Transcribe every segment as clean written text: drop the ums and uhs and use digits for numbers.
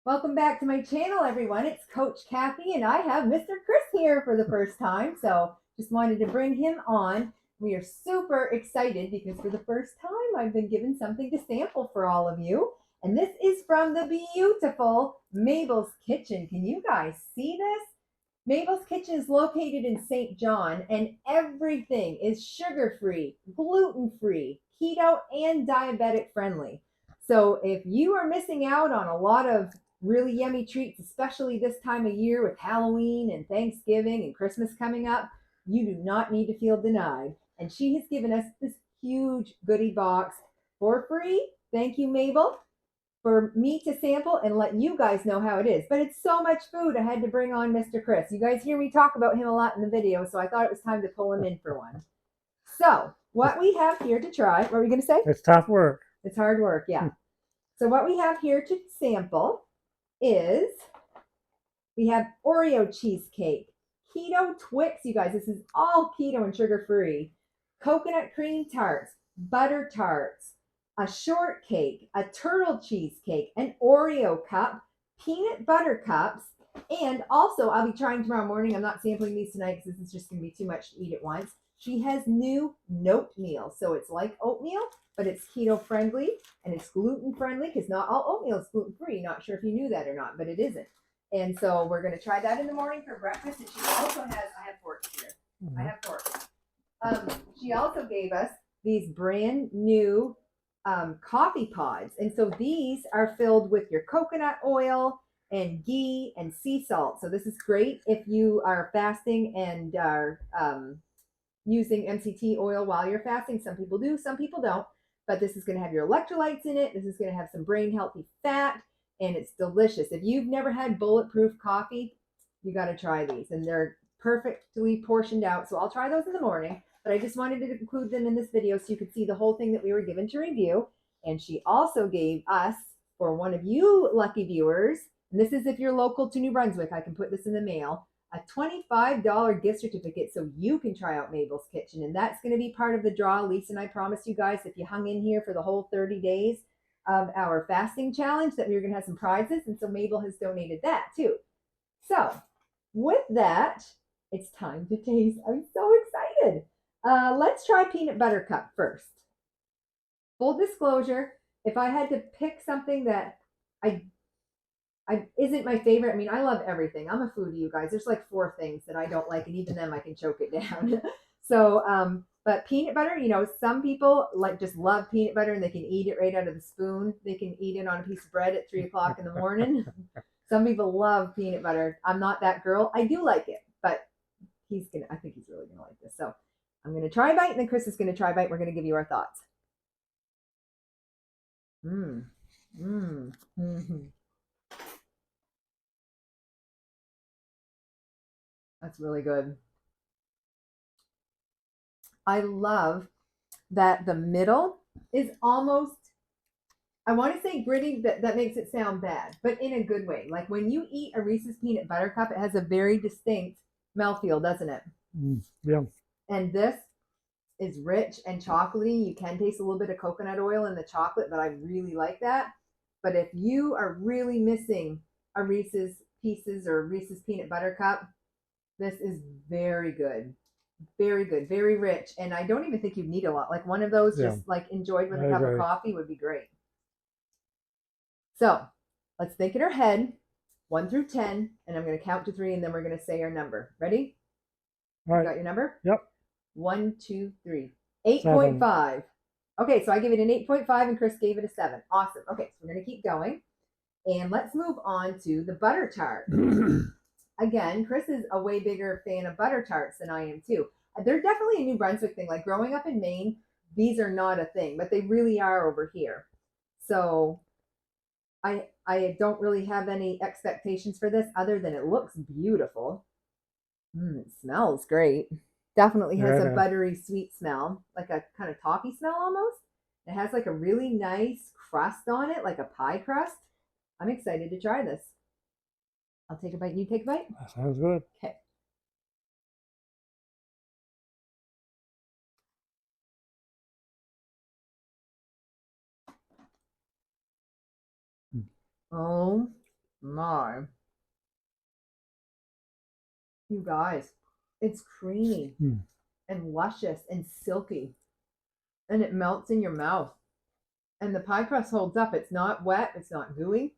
Welcome back to my channel, everyone. It's Coach Kathy, and I have Mr. Chris here for the first time. So just wanted to bring him on. We are super excited because for the first time, I've been given something to sample for all of you. And this is from the beautiful Mabel's Kitchen. Can you guys see this? Mabel's Kitchen is located in St. John, and everything is sugar-free, gluten-free, keto, and diabetic friendly. So if you are missing out on a lot of really yummy treats, especially this time of year with Halloween and Thanksgiving and Christmas coming up, you do not need to feel denied. And she has given us this huge goodie box for free. Thank you, Mabel, for me to sample and let you guys know how it is. But it's so much food, I had to bring on Mr. Chris. You guys hear me talk about him a lot in the video, so I thought it was time to pull him in for one. So what we have here to try, what were we going to say? It's tough work. It's hard work, yeah. So what we have here to sample is we have Oreo cheesecake, keto Twix, you guys. This is all keto and sugar-free. Coconut cream tarts, butter tarts, a shortcake, a turtle cheesecake, an Oreo cup, peanut butter cups, and also I'll be trying tomorrow morning. I'm not sampling these tonight because this is just going to be too much to eat at once. She has new note meal. So it's like oatmeal, but it's keto friendly and it's gluten friendly because not all oatmeal is gluten free. Not sure if you knew that or not, but it isn't. And so we're going to try that in the morning for breakfast. And she also has, I have forks here. I have forks. She also gave us these brand new coffee pods. And so these are filled with your coconut oil and ghee and sea salt. So this is great if you are fasting and are using MCT oil while you're fasting. Some people do, some people don't. But this is going to have your electrolytes in it. This is going to have some brain healthy fat, and it's delicious. If you've never had bulletproof coffee, you got to try these, and they're perfectly portioned out. So I'll try those in the morning, but I just wanted to include them in this video so you could see the whole thing that we were given to review. And she also gave us, for one of you lucky viewers, and this is if you're local to New Brunswick, I can put this in the mail, a $25 gift certificate so you can try out Mabel's Kitchen. And that's going to be part of the draw. Lisa and I promised you guys if you hung in here for the whole 30 days of our fasting challenge that we were going to have some prizes. And so Mabel has donated that too. So with that, it's time to taste. I'm so excited. Let's try peanut butter cup first. Full disclosure, if I had to pick something that I isn't my favorite. I mean, I love everything. I'm a foodie, you guys. There's like 4 things that I don't like, and even them I can choke it down. So, but peanut butter, some people like just love peanut butter and they can eat it right out of the spoon. They can eat it on a piece of bread at 3 o'clock in the morning. Some people love peanut butter. I'm not that girl. I do like it, but I think he's really gonna like this. So I'm gonna try a bite, and then Chris is gonna try a bite. We're gonna give you our thoughts. That's really good. I love that the middle is almost, I want to say gritty, but that makes it sound bad, but in a good way. Like when you eat a Reese's peanut butter cup, it has a very distinct mouthfeel, doesn't it? Yeah. And this is rich and chocolatey. You can taste a little bit of coconut oil in the chocolate, but I really like that. But if you are really missing a Reese's Pieces or Reese's peanut butter cup, this is very good. Very good, very rich, and I don't even think you need a lot. Like one of those, just like enjoyed with a cup of coffee would be great. So let's think in our head, 1 through 10, and I'm going to count to 3, and then we're going to say our number. Ready? All right. You got your number? Yep. 1, 2, 3. 8.5. Okay, so I give it an 8.5, and Chris gave it a 7. Awesome. Okay, so we're going to keep going, and let's move on to the butter tart. Again, Chris is a way bigger fan of butter tarts than I am too. They're definitely a New Brunswick thing. Like growing up in Maine, these are not a thing, but they really are over here. So I don't really have any expectations for this other than it looks beautiful. It smells great. Definitely has a buttery sweet smell, like a kind of toffee smell almost. It has like a really nice crust on it, like a pie crust. I'm excited to try this. I'll take a bite. You take a bite? That sounds good. Okay. Oh My. You guys, it's creamy and luscious and silky. And it melts in your mouth. And the pie crust holds up. It's not wet. It's not gooey.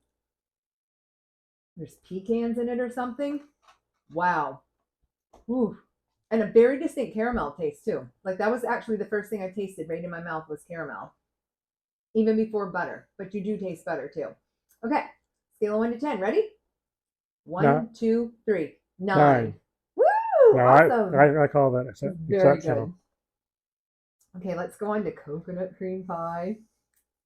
There's pecans in it or something. Wow. Ooh. And a very distinct caramel taste too. Like that was actually the first thing I tasted right in my mouth was caramel. Even before butter. But you do taste butter too. Okay. Scale of 1 to 10. Ready? 1, 2, 3. 9. Woo! No, Awesome. I call that Very exceptional. good. Okay, let's go on to coconut cream pie.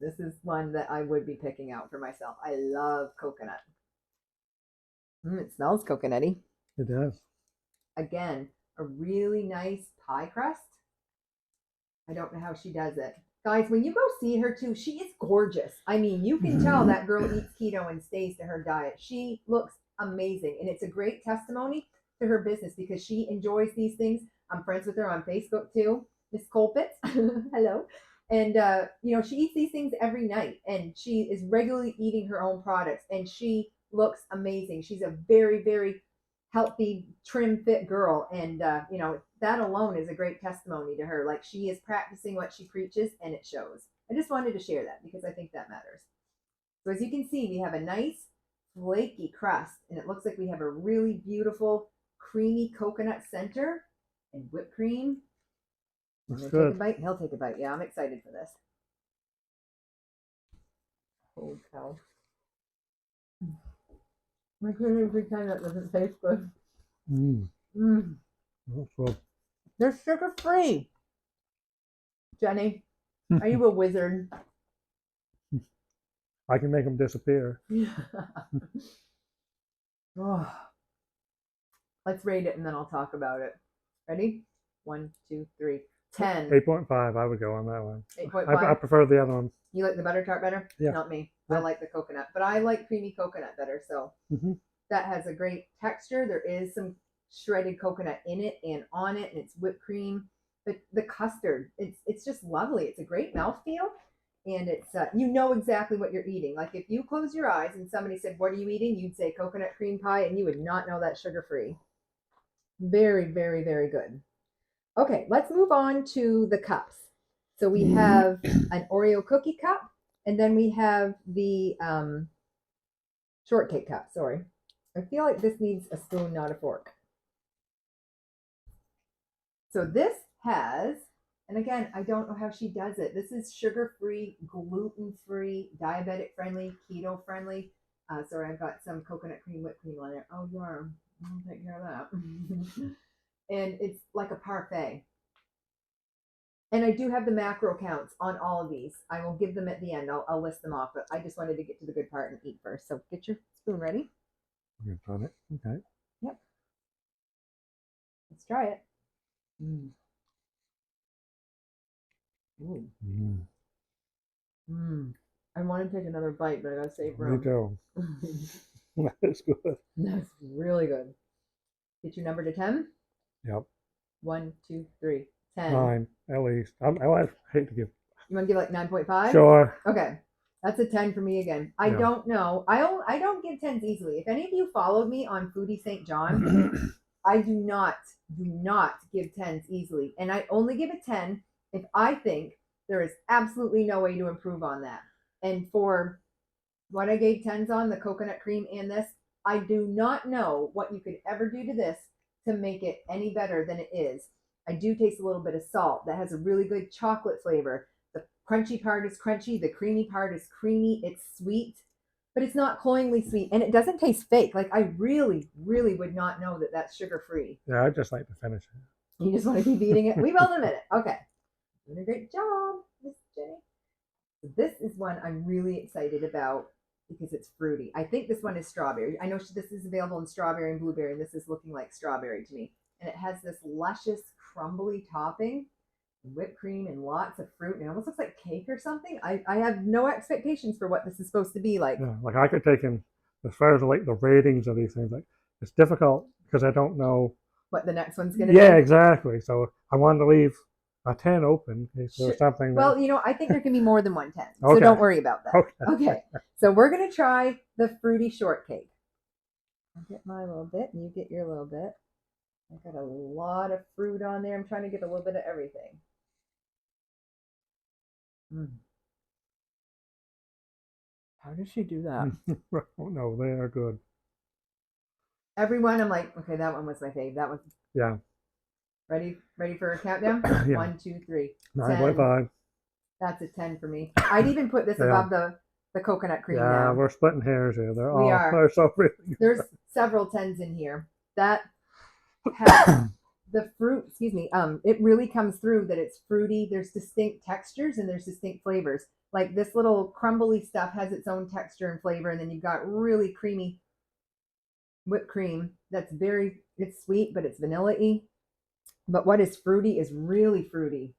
This is one that I would be picking out for myself. I love coconut. It smells coconutty. It does. Again, a really nice pie crust. I don't know how she does it. Guys, when you go see her too, she is gorgeous. I mean, you can tell that girl eats keto and stays to her diet. She looks amazing. And it's a great testimony to her business because she enjoys these things. I'm friends with her on Facebook too. Miss Colpitz. Hello. And, she eats these things every night and she is regularly eating her own products and she looks amazing. She's a very, very healthy, trim, fit girl. And, that alone is a great testimony to her. Like she is practicing what she preaches and it shows. I just wanted to share that because I think that matters. So as you can see, we have a nice flaky crust and it looks like we have a really beautiful creamy coconut center and whipped cream. Looks Take good. a bite. He'll take a bite. Yeah, I'm excited for this. Holy cow. I couldn't even pretend that doesn't taste good. Looks good. They're sugar free. Jenny, are you a wizard? I can make them disappear. Oh. Let's rate it and then I'll talk about it. Ready? 1, 2, 3. 10. 8.5, I would go on that one. 8.5. I prefer the other one. You like the butter tart better? Yeah. Not me. Yeah. I like the coconut, but I like creamy coconut better. So that has a great texture. There is some shredded coconut in it and on it, and it's whipped cream. But the custard, it's just lovely. It's a great mouthfeel, and it's you know exactly what you're eating. Like if you close your eyes and somebody said, "What are you eating?" You'd say coconut cream pie, and you would not know that's sugar free. Very, very, very good. Okay, let's move on to the cups. So we have an Oreo cookie cup, and then we have the shortcake cup. Sorry. I feel like this needs a spoon, not a fork. So this has, and again, I don't know how she does it. This is sugar-free, gluten-free, diabetic-friendly, keto-friendly. Sorry, I've got some coconut cream, whipped cream on there. Oh, yeah, I'll take care of that. And it's like a parfait. And I do have the macro counts on all of these. I will give them at the end. I'll list them off, but I just wanted to get to the good part and eat first. So get your spoon ready. You've done it. Okay. Yep. Let's try it. I want to take another bite, but I gotta save room. Me too. That's good. That's really good. Get your number to 10. Yep. 1, 2, 3, 10. 9 at least. I hate to give. You want to give like 9.5? Sure. Okay. That's a 10 for me again. I don't know. I don't give 10s easily. If any of you followed me on Foodie St. John, I do not give 10s easily. And I only give a 10 if I think there is absolutely no way to improve on that. And for what I gave 10s on, the coconut cream and this, I do not know what you could ever do to this to make it any better than it is. I do taste a little bit of salt. That has a really good chocolate flavor. The crunchy part is crunchy. The creamy part is creamy. It's sweet, but it's not cloyingly sweet. And it doesn't taste fake. Like I really, really would not know that that's sugar-free. Yeah, I just like to finish it. You just want to keep eating it? We will in a minute. Okay. Doing a great job, Miss Jenny. So this is one I'm really excited about because it's fruity. I think this one is strawberry. I know this is available in strawberry and blueberry, and this is looking like strawberry to me. And it has this luscious, crumbly topping, whipped cream, and lots of fruit. And it almost looks like cake or something. I have no expectations for what this is supposed to be like. Yeah, like I could take in as far as like the ratings of these things. Like it's difficult because I don't know what the next one's going to be. Yeah, exactly. So I wanted to leave a 10 open in case there's something Well, that, I think there can be more than 110. So Okay. don't worry about that. Okay. Okay. So we're going to try the fruity shortcake. I'll get my little bit and you get your little bit. I got a lot of fruit on there. I'm trying to get a little bit of everything. How does she do that? Oh no, they are good. Everyone, I'm like, okay, that one was my fave. That was Yeah. ready for a countdown? Yeah. 1, 2, 3. 9.5. That's a 10 for me. I'd even put this above the coconut cream Yeah, now. we're splitting hairs here. We are. They're so really good. There's several 10s in here. That has the fruit, excuse me, it really comes through that it's fruity. There's distinct textures and there's distinct flavors. Like this little crumbly stuff has its own texture and flavor, and then you've got really creamy whipped cream that's it's sweet, but it's vanilla-y. But what is fruity is really fruity.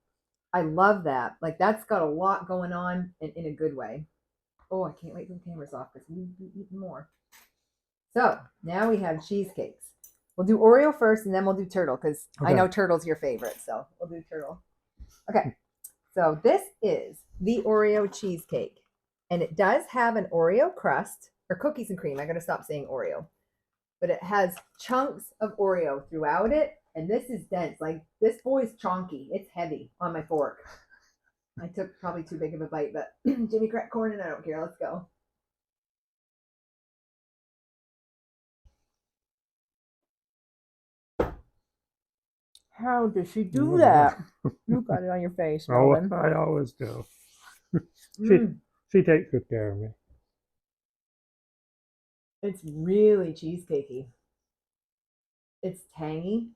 I love that. Like that's got a lot going on in a good way. Oh, I can't wait till the camera's off because we be eating more. So now we have cheesecakes. We'll do Oreo first and then we'll do turtle because I know turtle's your favorite. So we'll do turtle. Okay. So this is the Oreo cheesecake. And it does have an Oreo crust or cookies and cream. I got to stop saying Oreo. But it has chunks of Oreo throughout it. And this is dense. Like this boy's chonky. It's heavy on my fork. I took probably too big of a bite, but Jimmy cracked corn and I don't care. Let's go. How does she do that? You got it on your face, Melvin. Oh, I always do. She takes good care of me. It's really cheesecakey. It's tangy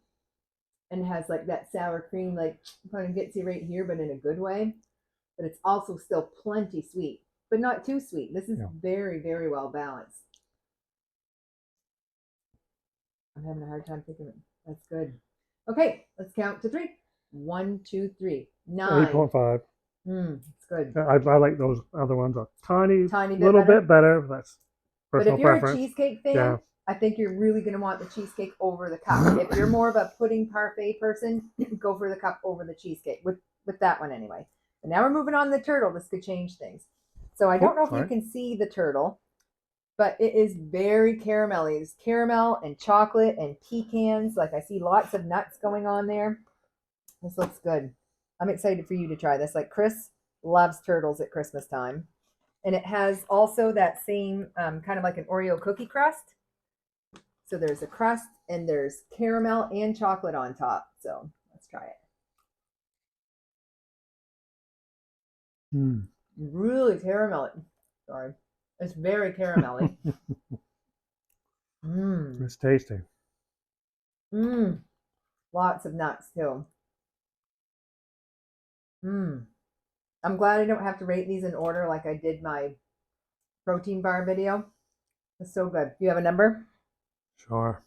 and has like that sour cream, like kind of gets you right here, but in a good way. But it's also still plenty sweet, but not too sweet. This is very, very well balanced. I'm having a hard time thinking it. That's good. Okay, let's count to 3. 1, 2, 3. 9. 8.5. It's good. I like those other ones a tiny bit bit better. That's But if you're preference. a cheesecake fan, I think you're really going to want the cheesecake over the cup. If you're more of a pudding parfait person, go for the cup over the cheesecake with that one anyway. But now we're moving on to the turtle. This could change things. So I don't know if you can see the turtle, but it is very caramelly. It's caramel and chocolate and pecans. Like I see lots of nuts going on there. This looks good. I'm excited for you to try this. Like Chris loves turtles at Christmas time. And it has also that same kind of like an Oreo cookie crust. So there's a crust and there's caramel and chocolate on top. So let's try it. Really caramelly. Sorry. It's very caramelly. It's tasty. Lots of nuts too. I'm glad I don't have to rate these in order like I did my protein bar video. It's so good. Do you have a number? Sure.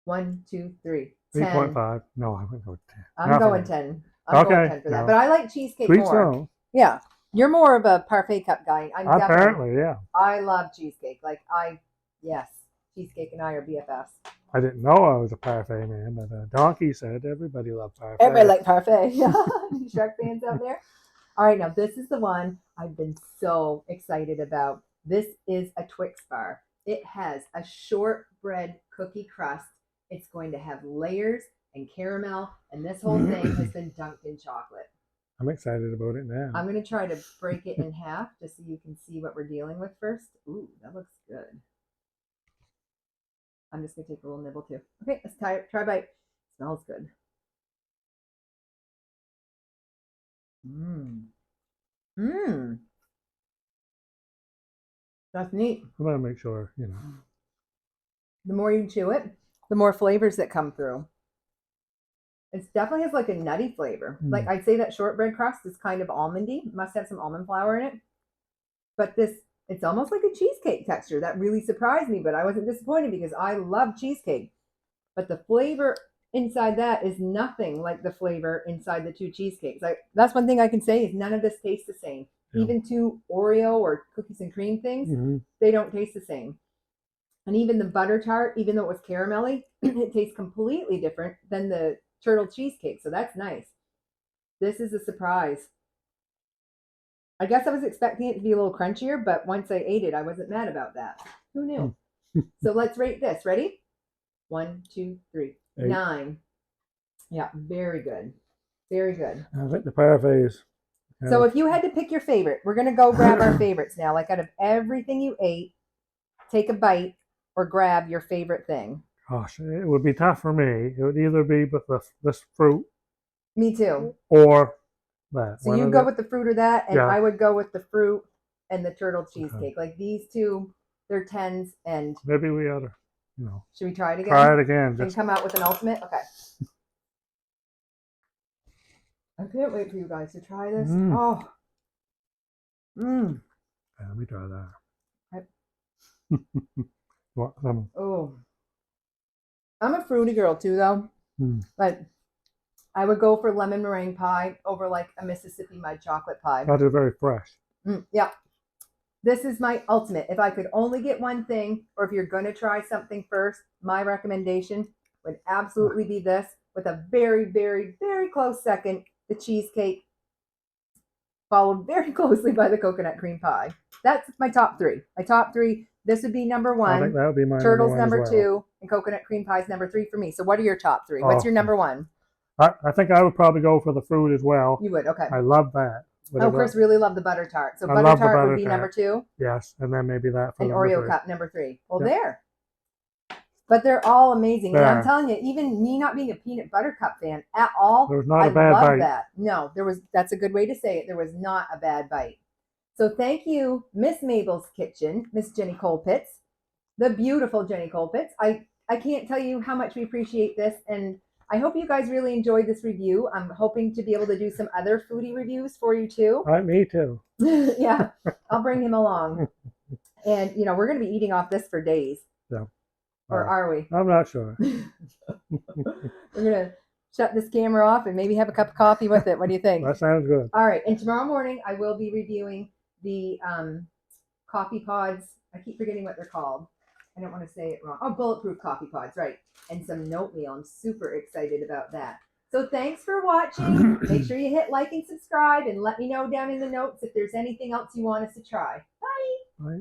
1, 2, 3. 8.5. No, I wouldn't go 10. I'm going 10. I'm going 10 for that. But I like cheesecake Sweet more. zone. Yeah. You're more of a parfait cup guy. Apparently, yeah. I love cheesecake. Yes. Cheesecake and I are BFFs. I didn't know I was a parfait man, but Donkey said everybody loved parfait. Everybody liked parfait. Shark fans out there? All right, now this is the one I've been so excited about. This is a Twix bar. It has a shortbread cookie crust. It's going to have layers and caramel, and this whole thing has been dunked in chocolate. I'm excited about it now. I'm going to try to break it in half just so you can see what we're dealing with first. Ooh, that looks good. I'm just going to take a little nibble too. Okay, let's try a bite. Smells good. That's neat. I'm going to make sure, The more you chew it, the more flavors that come through. It definitely has like a nutty flavor. Like I'd say that shortbread crust is kind of almondy. It must have some almond flour in it. But it's almost like a cheesecake texture. That really surprised me, but I wasn't disappointed because I love cheesecake. But the flavor inside that is nothing like the flavor inside the 2 cheesecakes. That's one thing I can say is none of this tastes the same. Yeah. Even 2 Oreo or cookies and cream things, they don't taste the same. And even the butter tart, even though it was caramelly, it tastes completely different than the turtle cheesecake, so that's nice. This is a surprise. I guess I was expecting it to be a little crunchier, but once I ate it, I wasn't mad about that. Who knew? So let's rate this. Ready? 1, 2, 3. 8. 9. Yeah, very good. Very good. I think the parfaits. So if you had to pick your favorite, we're going to go grab our favorites now. Like out of everything you ate, take a bite or grab your favorite thing. Gosh, it would be tough for me. It would either be with this fruit Me too. or that. So you go with the fruit or that, and Yeah. I would go with the fruit and the turtle cheesecake. Like these two, they're 10s. And maybe we ought to, should we try it again? try it again. And come out with an ultimate? Okay. I can't wait for you guys to try this. Oh. Yeah, let me try that. What? Oh. I'm a fruity girl too, though. Like, I would go for lemon meringue pie over like a Mississippi mud chocolate pie. That is very fresh. Yeah. This is my ultimate. If I could only get one thing, or if you're going to try something first, my recommendation would absolutely be this, with a very, very, very close second, the cheesecake, followed very closely by the coconut cream pie. That's my top 3. My top 3, this would be number 1. I think that would be my Turtles number 2, and coconut cream pie is number 3 for me. So what are your top 3? What's your number 1? I think I would probably go for the fruit as well. You would, okay. I love that. Chris really loved the butter tart. So butter tart would be number 2. Yes, and then maybe that for an number Oreo 3. cup number 3. Well, there. But they're all amazing. There. And I'm telling you, even me not being a peanut butter cup fan at all, there was not a bad bite. That. No, that's a good way to say it. There was not a bad bite. So thank you, Miss Mabel's Kitchen, Miss Jenny Colpitts, the beautiful Jenny Colpitts. I can't tell you how much we appreciate this, and I hope you guys really enjoyed this review. I'm hoping to be able to do some other foodie reviews for you too. Me too. Yeah, I'll bring him along. And, we're going to be eating off this for days. Yeah. Or are we? I'm not sure. We're going to shut this camera off and maybe have a cup of coffee with it. What do you think? That sounds good. All right. And tomorrow morning, I will be reviewing the coffee pods. I keep forgetting what they're called. I don't want to say it wrong. Oh, bulletproof coffee pods, right. And some oat meal. I'm super excited about that. So thanks for watching. Make sure you hit like and subscribe, and let me know down in the notes if there's anything else you want us to try. Bye. Bye.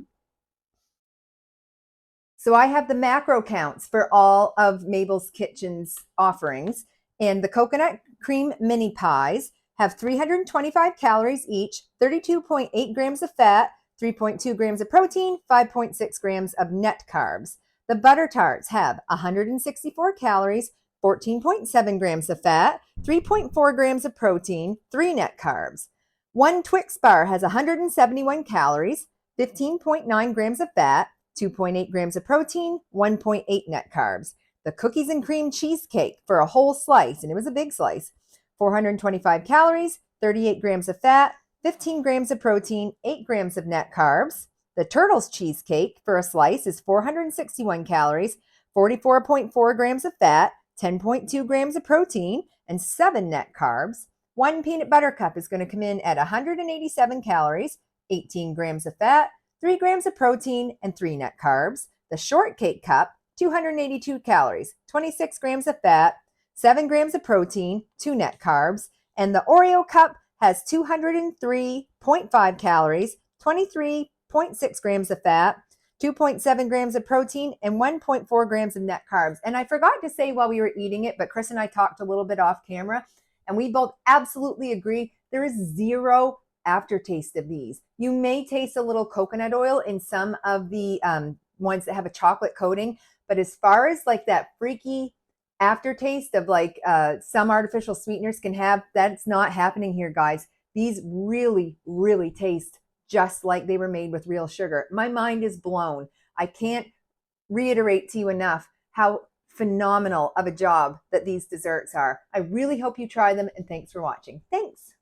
So I have the macro counts for all of Mabel's Kitchen's offerings. And the coconut cream mini pies have 325 calories each, 32.8 grams of fat, 3.2 grams of protein, 5.6 grams of net carbs. The butter tarts have 164 calories, 14.7 grams of fat, 3.4 grams of protein, 3 net carbs. One Twix bar has 171 calories, 15.9 grams of fat, 2.8 grams of protein, 1.8 net carbs. The cookies and cream cheesecake for a whole slice, and it was a big slice, 425 calories, 38 grams of fat, 15 grams of protein, 8 grams of net carbs. The turtles cheesecake for a slice is 461 calories, 44.4 grams of fat, 10.2 grams of protein, and 7 net carbs. One peanut butter cup is going to come in at 187 calories, 18 grams of fat, 3 grams of protein, and 3 net carbs. The shortcake cup, 282 calories, 26 grams of fat, 7 grams of protein, 2 net carbs. And the Oreo cup has 203.5 calories, 23.6 grams of fat, 2.7 grams of protein, and 1.4 grams of net carbs. And I forgot to say while we were eating it, but Chris and I talked a little bit off camera, and we both absolutely agree there is zero aftertaste of these. You may taste a little coconut oil in some of the ones that have a chocolate coating, but as far as like that freaky aftertaste of like some artificial sweeteners can have, that's not happening here, guys. These really, really taste just like they were made with real sugar. My mind is blown. I can't reiterate to you enough how phenomenal of a job that these desserts are. I really hope you try them, and thanks for watching. Thanks.